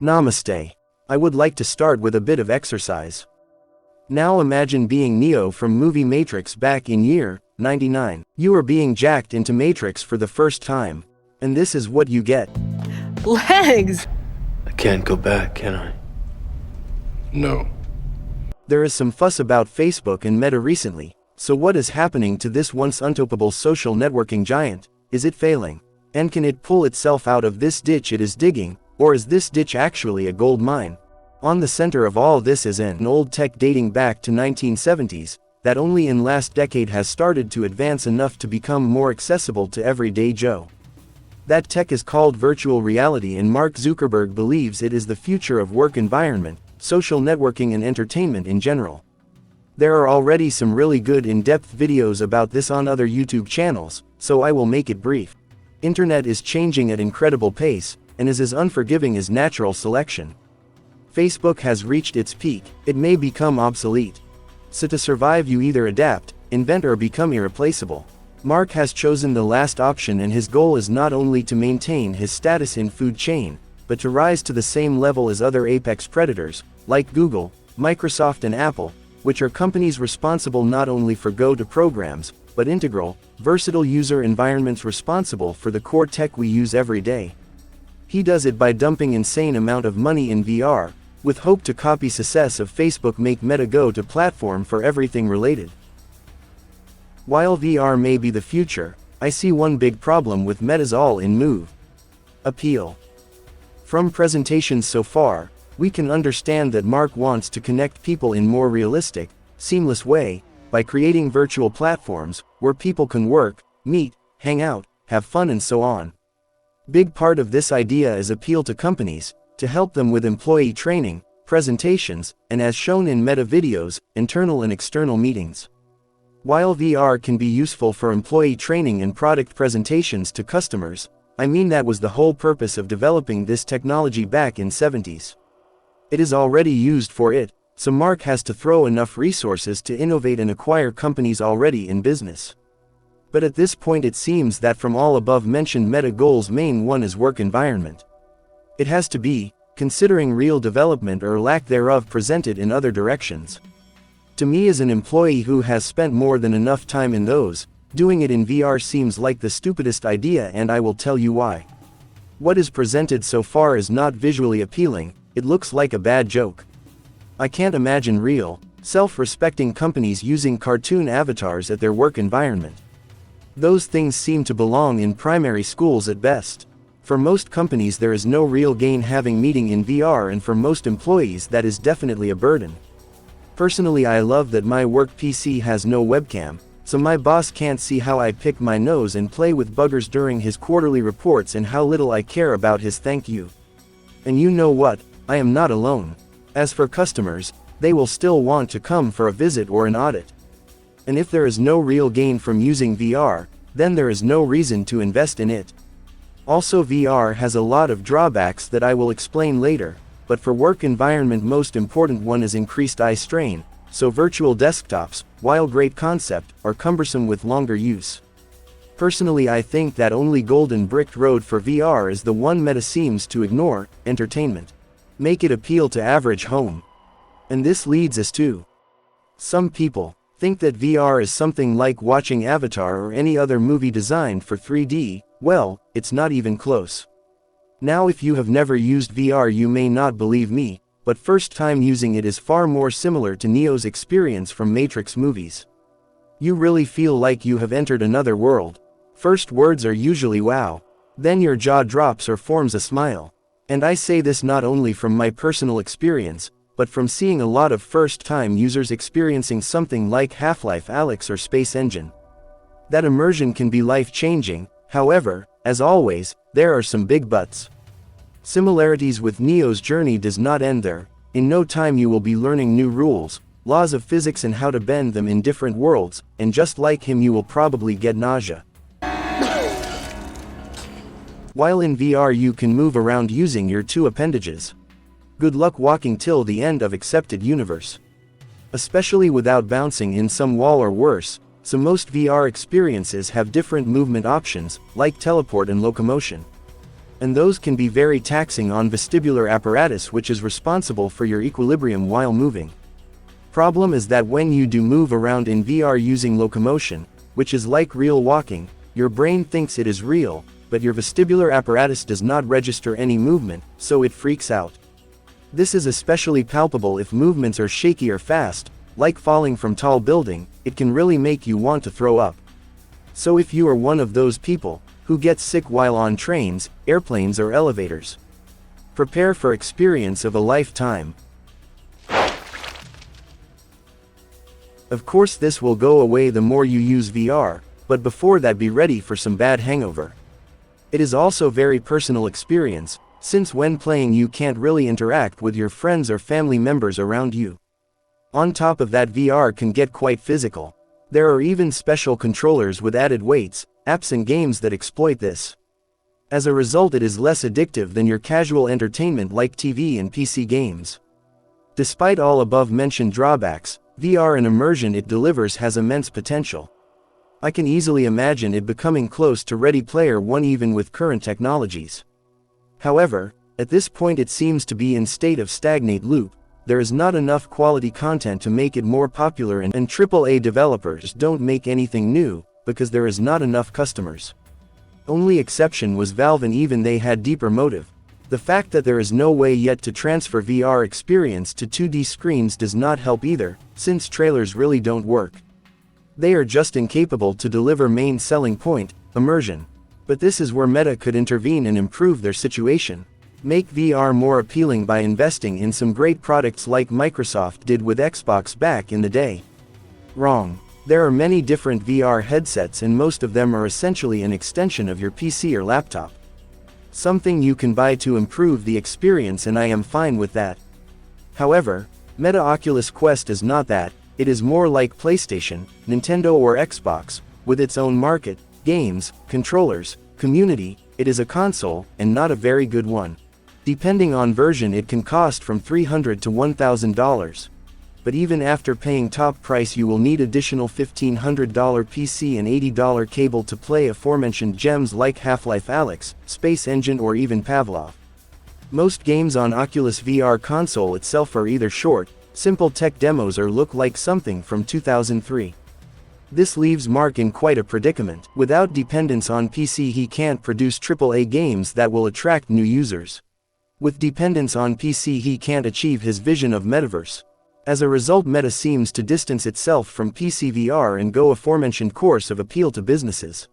Namaste. I would like to start with a bit of exercise. Now imagine being Neo from movie Matrix back in year 99. You are being jacked into Matrix for the first time. And this is what you get. Legs! I can't go back, can I? No. There is some fuss about Facebook and Meta recently, so what is happening to this once untouchable social networking giant? Is it failing? And can it pull itself out of this ditch it is digging, or is this ditch actually a gold mine? On the center of all this is an old tech dating back to 1970s, that only in last decade has started to advance enough to become more accessible to everyday Joe. That tech is called virtual reality, and Mark Zuckerberg believes it is the future of work environment, social networking and entertainment in general. There are already some really good in-depth videos about this on other YouTube channels, so I will make it brief. Internet is changing at incredible pace, and is as unforgiving as natural selection. Facebook has reached its peak, it may become obsolete. So to survive you either adapt, invent or become irreplaceable. Mark has chosen the last option, and his goal is not only to maintain his status in food chain, but to rise to the same level as other apex predators, like Google, Microsoft and Apple, which are companies responsible not only for go-to programs, but integral, versatile user environments responsible for the core tech we use every day. He does it by dumping insane amount of money in VR, with hope to copy success of Facebook, make Meta go-to platform for everything related. While VR may be the future, I see one big problem with Meta's all-in move. Appeal. From presentations so far, we can understand that Mark wants to connect people in more realistic, seamless way, by creating virtual platforms, where people can work, meet, hang out, have fun and so on. Big part of this idea is appeal to companies, to help them with employee training, presentations, and as shown in Meta videos, internal and external meetings. While VR can be useful for employee training and product presentations to customers, I mean that was the whole purpose of developing this technology back in 70s. It is already used for it, so Mark has to throw enough resources to innovate and acquire companies already in business. But at this point it seems that from all above mentioned Meta goals, main one is work environment. It has to be, considering real development or lack thereof presented in other directions. To me as an employee who has spent more than enough time in those, doing it in VR seems like the stupidest idea, and I will tell you why. What is presented so far is not visually appealing, it looks like a bad joke. I can't imagine real, self-respecting companies using cartoon avatars at their work environment. Those things seem to belong in primary schools at best. For most companies there is no real gain having meeting in VR, and for most employees that is definitely a burden. Personally I love that my work PC has no webcam, so my boss can't see how I pick my nose and play with buggers during his quarterly reports, and how little I care about his thank you. And you know what, I am not alone. As for customers, they will still want to come for a visit or an audit. And if there is no real gain from using VR, then there is no reason to invest in it. Also VR has a lot of drawbacks that I will explain later, but for work environment most important one is increased eye strain, so virtual desktops, while great concept, are cumbersome with longer use. Personally I think that only golden bricked road for VR is the one Meta seems to ignore, entertainment. Make it appeal to average home. And this leads us to some people think that VR is something like watching Avatar or any other movie designed for 3D, well, it's not even close. Now if you have never used VR you may not believe me, but first time using it is far more similar to Neo's experience from Matrix movies. You really feel like you have entered another world. First words are usually wow. Then your jaw drops or forms a smile. And I say this not only from my personal experience, but from seeing a lot of first-time users experiencing something like Half-Life Alyx or Space Engine. That immersion can be life-changing, however, as always, there are some big buts. Similarities with Neo's journey does not end there. In no time you will be learning new rules, laws of physics and how to bend them in different worlds, and just like him you will probably get nausea. While in VR you can move around using your two appendages. Good luck walking till the end of accepted universe. Especially without bouncing in some wall or worse, so most VR experiences have different movement options, like teleport and locomotion. And those can be very taxing on vestibular apparatus, which is responsible for your equilibrium while moving. Problem is that when you do move around in VR using locomotion, which is like real walking, your brain thinks it is real, but your vestibular apparatus does not register any movement, so it freaks out. This is especially palpable if movements are shaky or fast, like falling from tall building. It can really make you want to throw up. So if you are one of those people who gets sick while on trains, airplanes or elevators, prepare for experience of a lifetime. Of course this will go away the more you use VR, but before that be ready for some bad hangover. It is also very personal experience, since when playing you can't really interact with your friends or family members around you. On top of that, VR can get quite physical. There are even special controllers with added weights, apps and games that exploit this. As a result, it is less addictive than your casual entertainment like TV and PC games. Despite all above mentioned drawbacks, VR and immersion it delivers has immense potential. I can easily imagine it becoming close to Ready Player One even with current technologies. However, at this point it seems to be in state of stagnate loop. There is not enough quality content to make it more popular, and AAA developers don't make anything new, because there is not enough customers. Only exception was Valve, and even they had deeper motive. The fact that there is no way yet to transfer VR experience to 2D screens does not help either, since trailers really don't work. They are just incapable to deliver main selling point, immersion. But this is where Meta could intervene and improve their situation. Make VR more appealing by investing in some great products like Microsoft did with Xbox back in the day. Wrong. There are many different VR headsets and most of them are essentially an extension of your PC or laptop. Something you can buy to improve the experience, and I am fine with that. However, Meta Oculus Quest is not that. It is more like PlayStation, Nintendo or Xbox, with its own market, games, controllers, community. It is a console, and not a very good one. Depending on version it can cost from $300 to $1,000. But even after paying top price you will need additional $1,500 PC and $80 cable to play aforementioned gems like Half-Life Alyx, Space Engine or even Pavlov. Most games on Oculus VR console itself are either short, simple tech demos or look like something from 2003. This leaves Mark in quite a predicament. Without dependence on PC he can't produce AAA games that will attract new users. With dependence on PC he can't achieve his vision of metaverse. As a result, Meta seems to distance itself from PC VR and go aforementioned course of appeal to businesses.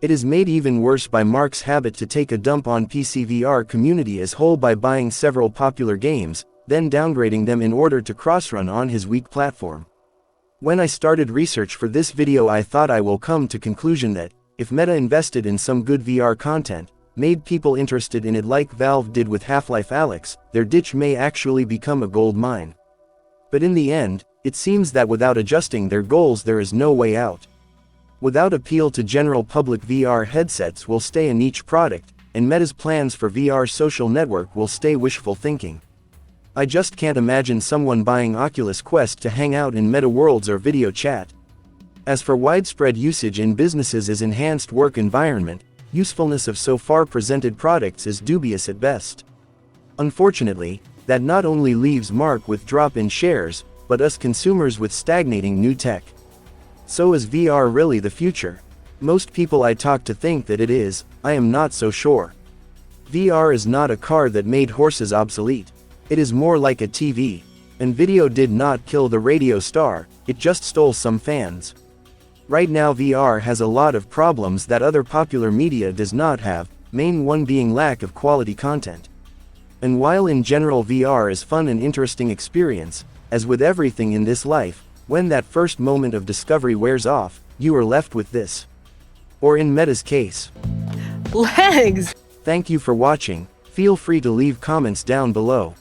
It is made even worse by Mark's habit to take a dump on PC VR community as whole by buying several popular games, then downgrading them in order to cross-run on his weak platform. When I started research for this video I thought I will come to conclusion that, if Meta invested in some good VR content, made people interested in it like Valve did with Half-Life Alyx, their ditch may actually become a gold mine. But in the end, it seems that without adjusting their goals there is no way out. Without appeal to general public, VR headsets will stay a niche product, and Meta's plans for VR social network will stay wishful thinking. I just can't imagine someone buying Oculus Quest to hang out in meta worlds or video chat. As for widespread usage in businesses as enhanced work environment, usefulness of so far presented products is dubious at best. Unfortunately, that not only leaves Mark with drop in shares, but us consumers with stagnating new tech. So is VR really the future? Most people I talk to think that it is. I am not so sure. VR is not a car that made horses obsolete. It is more like a TV. And video did not kill the radio star, it just stole some fans. Right now VR has a lot of problems that other popular media does not have, main one being lack of quality content. And while in general VR is fun and interesting experience, as with everything in this life, when that first moment of discovery wears off, you are left with this. Or in Meta's case. Legs! Thank you for watching. Feel free to leave comments down below.